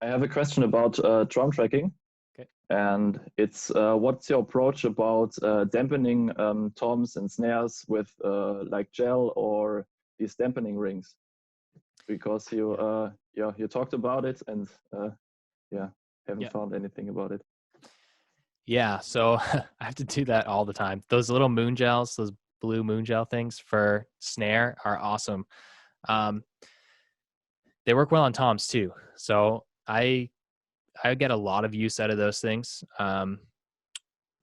I have a question about drum tracking, Okay. and it's what's your approach about dampening toms and snares with like gel or these dampening rings? Because you Yeah. yeah, you talked about it, and yeah, haven't Yeah. found anything about it. Yeah. So I have to do that all the time. Those little moon gels, those blue moon gel things for snare are awesome. Um, they work well on toms too. So I get a lot of use out of those things.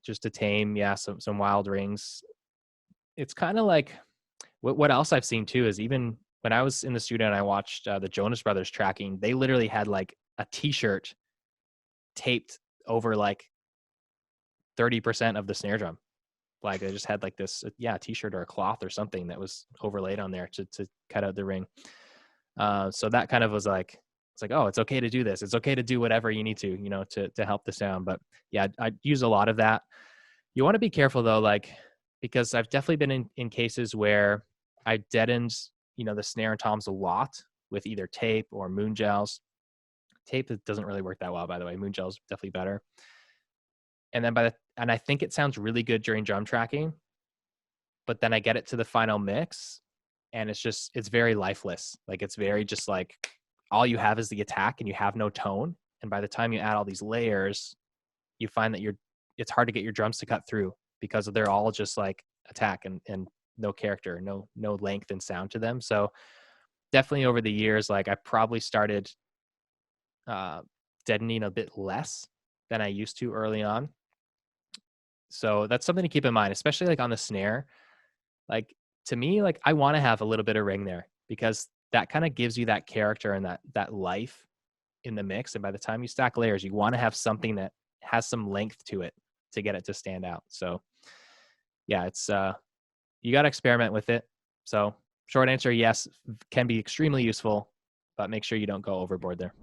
Just to tame, yeah, some wild rings. It's kind of like what else I've seen too is even when I was in the studio and I watched the Jonas Brothers tracking, they literally had like a T-shirt taped over like 30% of the snare drum. Like I just had like this, yeah, T-shirt or a cloth or something that was overlaid on there to cut out the ring. So that kind of was like, it's like, oh, it's okay to do this. It's okay to do whatever you need to, to help the sound. But yeah, I use a lot of that. You want to be careful though, like, because I've definitely been in cases where I deadened, the snare and toms a lot with either tape or moon gels. Tape doesn't really work that well, by the way. Moon gels definitely better. And then and I think it sounds really good during drum tracking, but then I get it to the final mix and it's very lifeless. Like it's very just like all you have is the attack and you have no tone. And by the time you add all these layers, you find that it's hard to get your drums to cut through because they're all just like attack and no character, no length and sound to them. So definitely over the years, like I probably started uh deadening a bit less than I used to early on. So that's something to keep in mind, especially like on the snare. Like to me, like I want to have a little bit of ring there because that kind of gives you that character and that life in the mix. And by the time you stack layers, you want to have something that has some length to it to get it to stand out. So yeah, it's you got to experiment with it. So short answer, yes, can be extremely useful, but make sure you don't go overboard there.